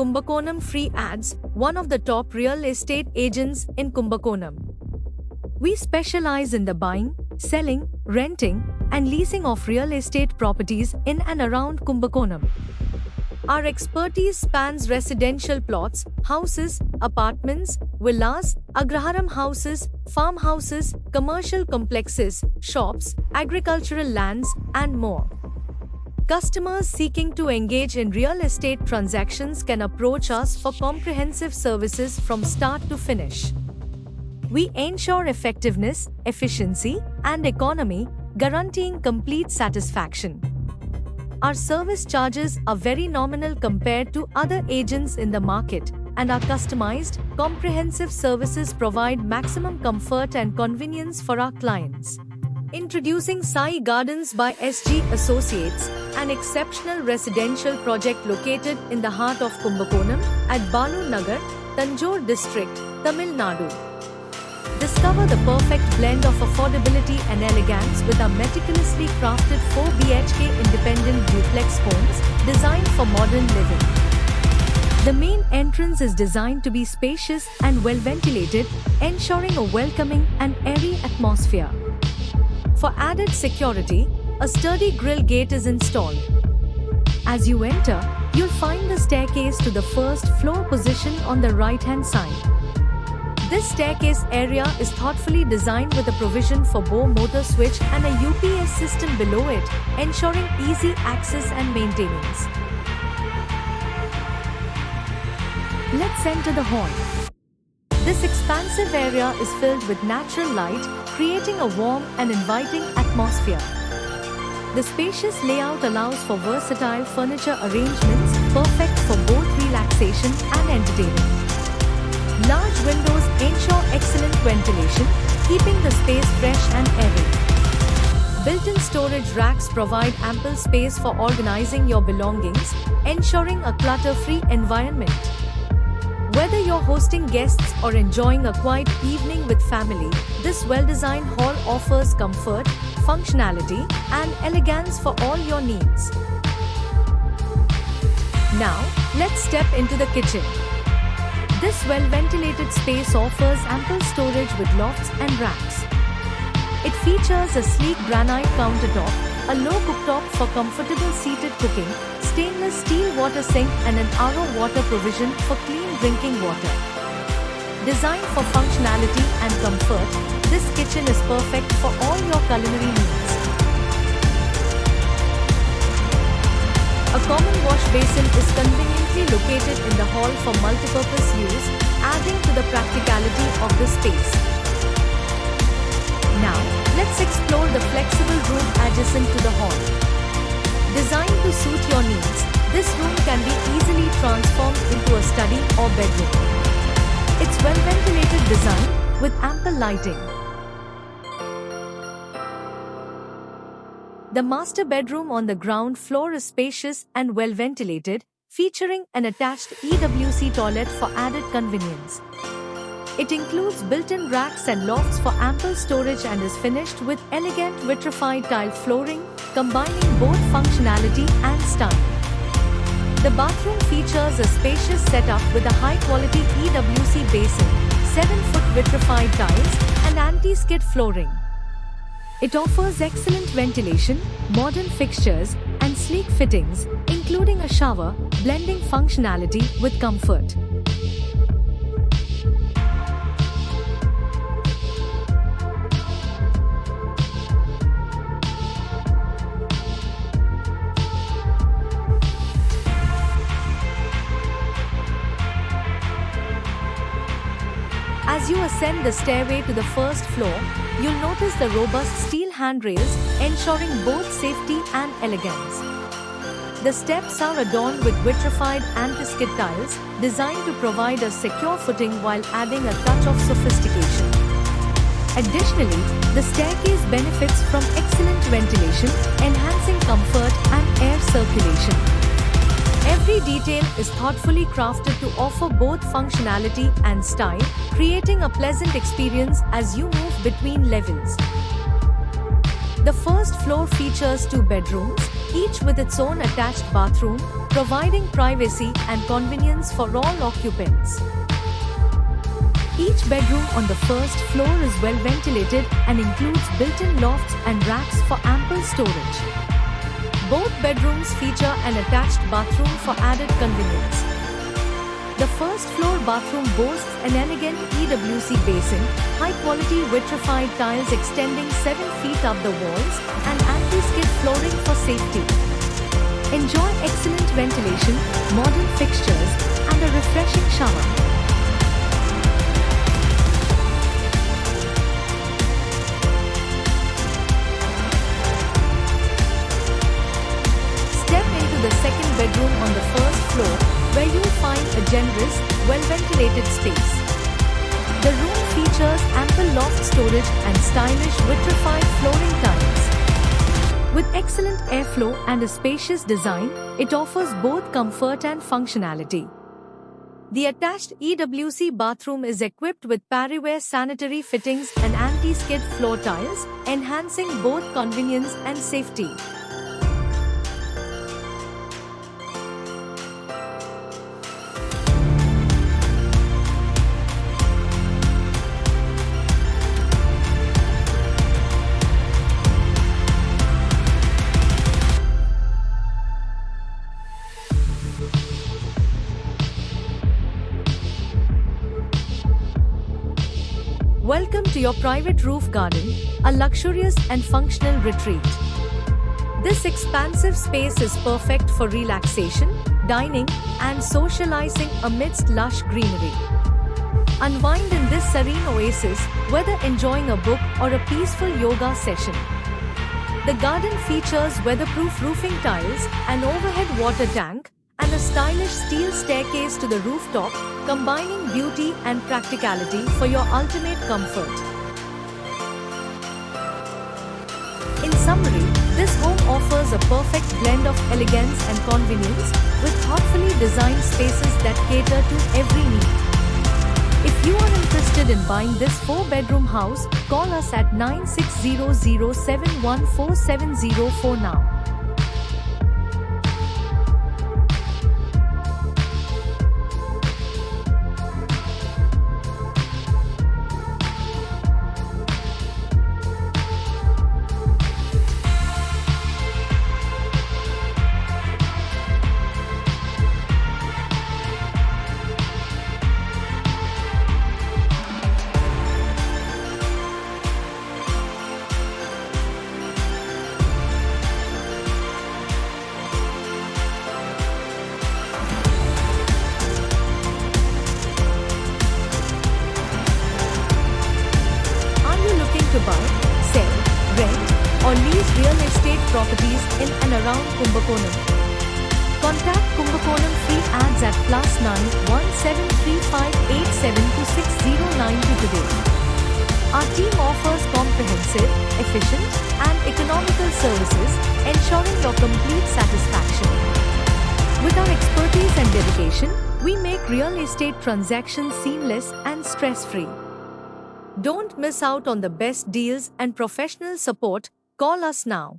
Kumbakonam Free Ads, one of the top real estate agents in Kumbakonam. We specialize in the buying, selling, renting, and leasing of real estate properties in and around Kumbakonam. Our expertise spans residential plots, houses, apartments, villas, agraharam houses, farmhouses, commercial complexes, shops, agricultural lands, and more. Customers seeking to engage in real estate transactions can approach us for comprehensive services from start to finish. We ensure effectiveness, efficiency, and economy, guaranteeing complete satisfaction. Our service charges are very nominal compared to other agents in the market, and our customized, comprehensive services provide maximum comfort and convenience for our clients. Introducing Sai Gardens by SG Associates, an exceptional residential project located in the heart of Kumbakonam at Balu Nagar, Tanjore district, Tamil Nadu. Discover the perfect blend of affordability and elegance with our meticulously crafted 4 BHK independent duplex homes designed for modern living. The main entrance is designed to be spacious and well ventilated, ensuring a welcoming and airy atmosphere. For added security, a sturdy grille gate is installed. As you enter, you'll find the staircase to the first floor position on the right-hand side. This staircase area is thoughtfully designed with a provision for Bow motor switch and a UPS system below it, ensuring easy access and maintenance. Let's enter the hall. This expansive area is filled with natural light, creating a warm and inviting atmosphere. The spacious layout allows for versatile furniture arrangements, perfect for both relaxation and entertainment. Large windows ensure excellent ventilation, keeping the space fresh and airy. Built-in storage racks provide ample space for organizing your belongings, ensuring a clutter-free environment. Whether you're hosting guests or enjoying a quiet evening with family, this well-designed hall offers comfort, functionality, and elegance for all your needs. Now, let's step into the kitchen. This well-ventilated space offers ample storage with lofts and racks. It features a sleek granite countertop, a low cooktop for comfortable seated cooking, stainless steel water sink and an RO water provision for clean drinking water. Designed for functionality and comfort, this kitchen is perfect for all your culinary needs. A common wash basin is conveniently located in the hall for multipurpose use, adding to the practicality of the space. Now, let's explore the flexible room adjacent to the hall. Designed to suit your needs, this room can be easily transformed into a study or bedroom. It's well-ventilated design with ample lighting. The master bedroom on the ground floor is spacious and well-ventilated, featuring an attached EWC toilet for added convenience. It includes built-in racks and lofts for ample storage and is finished with elegant vitrified tile flooring, combining both functionality and style. The bathroom features a spacious setup with a high-quality EWC basin, 7-foot vitrified tiles, and anti-skid flooring. It offers excellent ventilation, modern fixtures, and sleek fittings, including a shower, blending functionality with comfort. As you ascend the stairway to the first floor, you'll notice the robust steel handrails, ensuring both safety and elegance. The steps are adorned with vitrified anti-skid tiles, designed to provide a secure footing while adding a touch of sophistication. Additionally, the staircase benefits from excellent ventilation, enhancing comfort and air circulation. Every detail is thoughtfully crafted to offer both functionality and style, creating a pleasant experience as you move between levels. The first floor features 2 bedrooms, each with its own attached bathroom, providing privacy and convenience for all occupants. Each bedroom on the first floor is well ventilated and includes built-in lofts and racks for ample storage. Both bedrooms feature an attached bathroom for added convenience. The first floor bathroom boasts an elegant EWC basin, high-quality vitrified tiles extending 7 feet up the walls, and anti-skid flooring for safety. Enjoy excellent ventilation, modern fixtures, and a refreshing shower. Step into the second bedroom on the first floor, where you'll find a generous, well-ventilated space. The room features ample loft storage and stylish vitrified flooring tiles. With excellent airflow and a spacious design, it offers both comfort and functionality. The attached EWC bathroom is equipped with Parryware sanitary fittings and anti-skid floor tiles, enhancing both convenience and safety. Welcome to your private roof garden, a luxurious and functional retreat. This expansive space is perfect for relaxation, dining, and socializing amidst lush greenery. Unwind in this serene oasis, whether enjoying a book or a peaceful yoga session. The garden features weatherproof roofing tiles, an overhead water tank, and a stylish steel staircase to the rooftop, combining beauty and practicality for your ultimate comfort. In summary, this home offers a perfect blend of elegance and convenience, with thoughtfully designed spaces that cater to every need. If you are interested in buying this 4-bedroom house, call us at 9600714704 now. To buy, sell, rent, or lease real estate properties in and around Kumbakonam? Contact Kumbakonam Free Ads at +917358726092 today. Our team offers comprehensive, efficient, and economical services, ensuring your complete satisfaction. With our expertise and dedication, we make real estate transactions seamless and stress-free. Don't miss out on the best deals and professional support. Call us now.